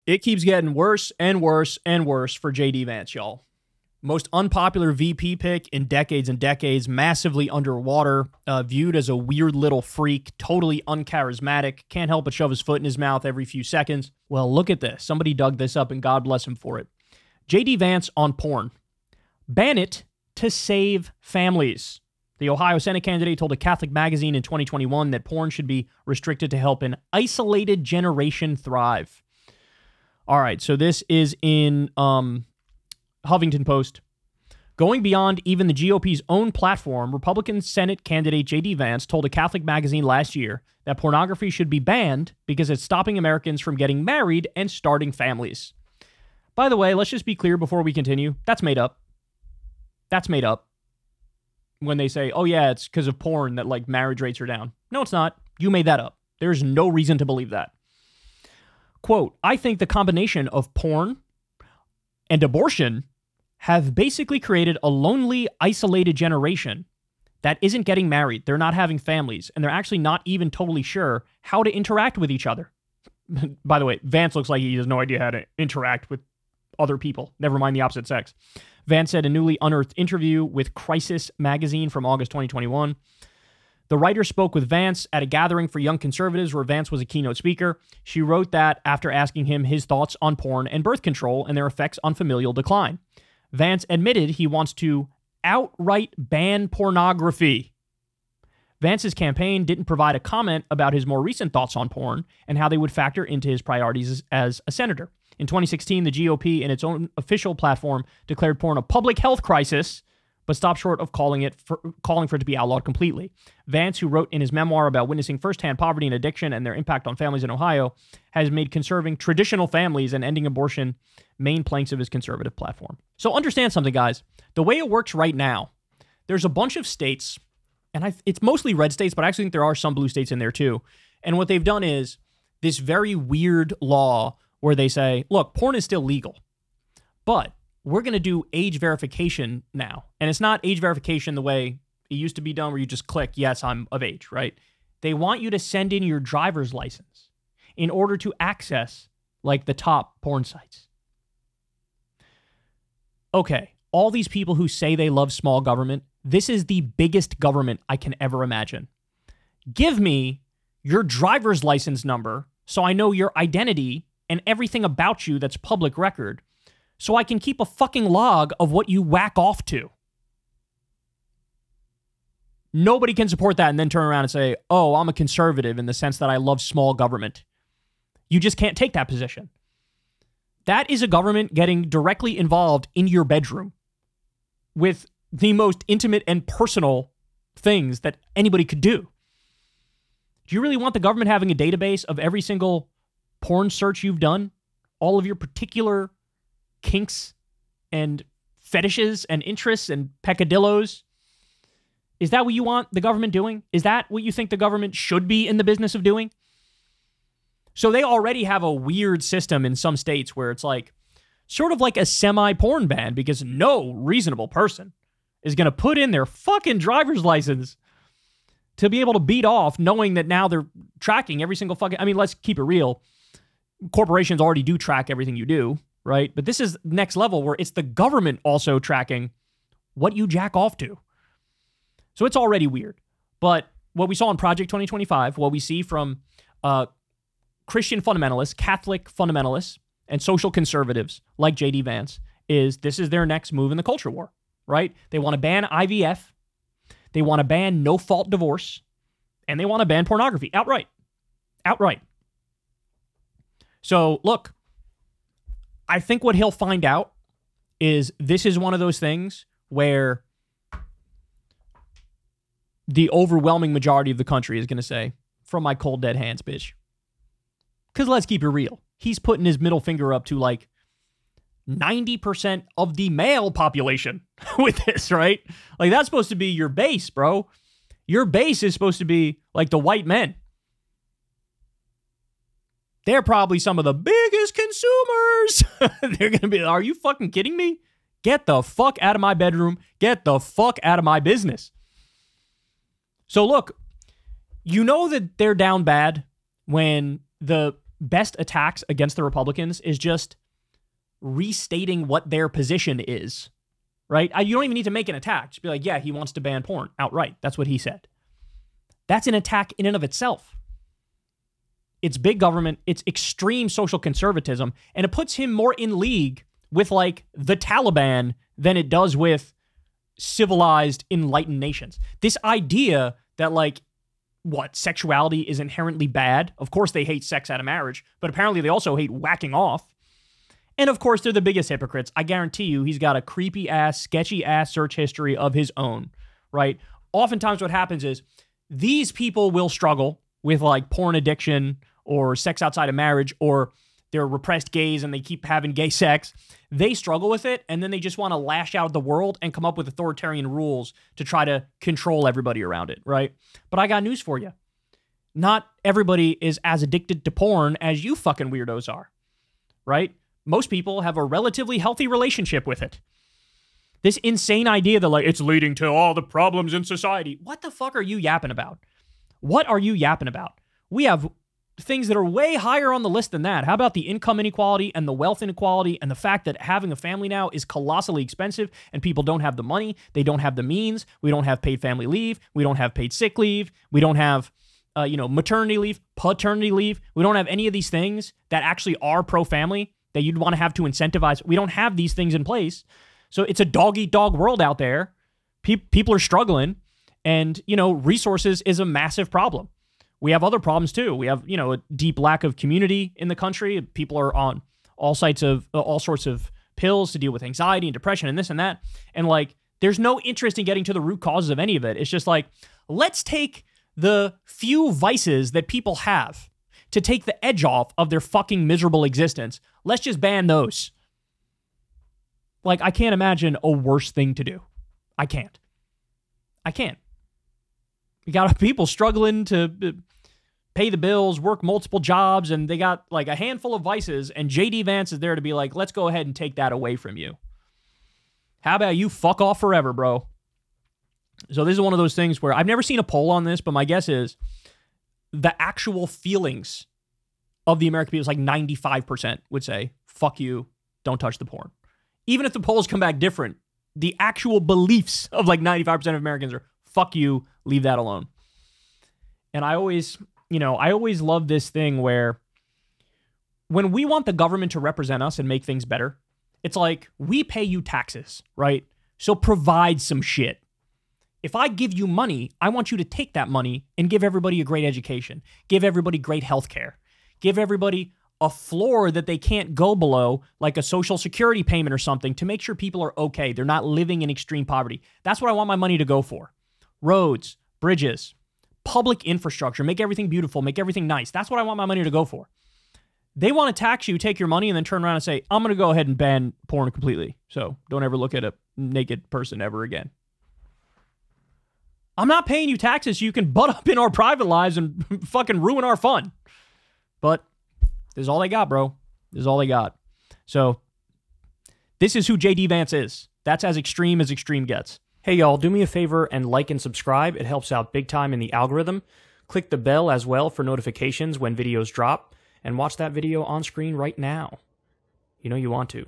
It keeps getting worse and worse and worse for J.D. Vance, y'all. Most unpopular VP pick in decades and decades, massively underwater, viewed as a weird little freak, totally uncharismatic, can't help but shove his foot in his mouth every few seconds. Well, look at this. Somebody dug this up and God bless him for it. J.D. Vance on porn. Ban it to save families. The Ohio Senate candidate told a Catholic magazine in 2021 that porn should be restricted to help an isolated generation thrive. All right, so this is in Huffington Post. Going beyond even the GOP's own platform, Republican Senate candidate J.D. Vance told a Catholic magazine last year that pornography should be banned because it's stopping Americans from getting married and starting families. By the way, let's just be clear before we continue. That's made up. That's made up. When they say, oh yeah, it's because of porn that like marriage rates are down. No, it's not. You made that up. There's no reason to believe that. Quote, I think the combination of porn and abortion have basically created a lonely, isolated generation that isn't getting married. They're not having families, and they're actually not even totally sure how to interact with each other. By the way, Vance looks like he has no idea how to interact with other people, never mind the opposite sex. Vance said in a newly unearthed interview with Crisis magazine from August 2021. The writer spoke with Vance at a gathering for young conservatives where Vance was a keynote speaker. She wrote that after asking him his thoughts on porn and birth control and their effects on familial decline. Vance admitted he wants to outright ban pornography. Vance's campaign didn't provide a comment about his more recent thoughts on porn and how they would factor into his priorities as a senator. In 2016, the GOP, in its own official platform, declared porn a public health crisis, but stopped short of calling for it to be outlawed completely. Vance, who wrote in his memoir about witnessing firsthand poverty and addiction and their impact on families in Ohio, has made conserving traditional families and ending abortion main planks of his conservative platform. So understand something, guys. The way it works right now, there's a bunch of states, and it's mostly red states, but I actually think there are some blue states in there too. And what they've done is this very weird law where they say, look, porn is still legal, but we're going to do age verification now. And it's not age verification the way it used to be done where you just click, yes, I'm of age, right? They want you to send in your driver's license in order to access like the top porn sites. Okay, all these people who say they love small government, this is the biggest government I can ever imagine. Give me your driver's license number so I know your identity and everything about you that's public record, so I can keep a fucking log of what you whack off to. Nobody can support that and then turn around and say, oh, I'm a conservative in the sense that I love small government. You just can't take that position. That is a government getting directly involved in your bedroom with the most intimate and personal things that anybody could do. Do you really want the government having a database of every single porn search you've done? All of your particular kinks and fetishes and interests and peccadillos? Is that what you want the government doing? Is that what you think the government should be in the business of doing? So they already have a weird system in some states where it's like sort of like a semi-porn ban because no reasonable person is going to put in their fucking driver's license to be able to beat off knowing that now they're tracking every single fucking... I mean, let's keep it real. Corporations already do track everything you do, right? But this is next level where it's the government also tracking what you jack off to. So it's already weird. But what we saw in Project 2025, what we see from Christian fundamentalists, Catholic fundamentalists, and social conservatives like J.D. Vance is this is their next move in the culture war, right? They want to ban IVF. They want to ban no-fault divorce. And they want to ban pornography outright. Outright. So, look, I think what he'll find out is this is one of those things where the overwhelming majority of the country is going to say, from my cold, dead hands, bitch. Because let's keep it real. He's putting his middle finger up to like 90% of the male population with this, right? Like that's supposed to be your base, bro. Your base is supposed to be like the white men. They're probably some of the biggest consumers. They're going to be, are you fucking kidding me? Get the fuck out of my bedroom. Get the fuck out of my business. So look, you know that they're down bad when the best attacks against the Republicans is just restating what their position is, right? You don't even need to make an attack. Just be like, yeah, he wants to ban porn outright. That's what he said. That's an attack in and of itself. It's big government. It's extreme social conservatism. And it puts him more in league with like the Taliban than it does with civilized, enlightened nations. This idea that like, what, sexuality is inherently bad. Of course they hate sex out of marriage, but apparently they also hate whacking off. And of course they're the biggest hypocrites. I guarantee you he's got a creepy ass, sketchy ass search history of his own, right? Oftentimes what happens is these people will struggle with like porn addiction or sex outside of marriage, or they're repressed gays and they keep having gay sex. They struggle with it, and then they just want to lash out at the world and come up with authoritarian rules to try to control everybody around it, right? But I got news for you. Not everybody is as addicted to porn as you fucking weirdos are, right? Most people have a relatively healthy relationship with it. This insane idea that like it's leading to all the problems in society. What the fuck are you yapping about? What are you yapping about? We have things that are way higher on the list than that. How about the income inequality and the wealth inequality and the fact that having a family now is colossally expensive and people don't have the money, they don't have the means, we don't have paid family leave, we don't have paid sick leave, we don't have maternity leave, paternity leave, we don't have any of these things that actually are pro-family that you'd want to have to incentivize. We don't have these things in place. So it's a dog-eat-dog world out there. People are struggling, and, resources is a massive problem. We have other problems too. We have, a deep lack of community in the country. People are on all sorts of pills to deal with anxiety and depression and this and that. And like, there's no interest in getting to the root causes of any of it. It's just like, let's take the few vices that people have to take the edge off of their fucking miserable existence. Let's just ban those. Like, I can't imagine a worse thing to do. I can't. You got people struggling to pay the bills, work multiple jobs, and they got like a handful of vices, and JD Vance is there to be like, let's go ahead and take that away from you. How about you fuck off forever, bro? So this is one of those things where I've never seen a poll on this, but my guess is the actual feelings of the American people is like 95% would say, fuck you, don't touch the porn. Even if the polls come back different, the actual beliefs of like 95% of Americans are, fuck you, leave that alone. And I always love this thing where when we want the government to represent us and make things better, it's like, we pay you taxes, right? So provide some shit. If I give you money, I want you to take that money and give everybody a great education, give everybody great health care, give everybody a floor that they can't go below, like a social security payment or something, to make sure people are okay. They're not living in extreme poverty. That's what I want my money to go for. Roads, bridges, public infrastructure, make everything beautiful, make everything nice. That's what I want my money to go for. They want to tax you, take your money, and then turn around and say, I'm going to go ahead and ban porn completely. So don't ever look at a naked person ever again. I'm not paying you taxes so you can butt up in our private lives and fucking ruin our fun. But this is all they got, bro. This is all they got. So this is who JD Vance is. That's as extreme gets. Hey, y'all, do me a favor and like and subscribe. It helps out big time in the algorithm. Click the bell as well for notifications when videos drop. And watch that video on screen right now. You know you want to.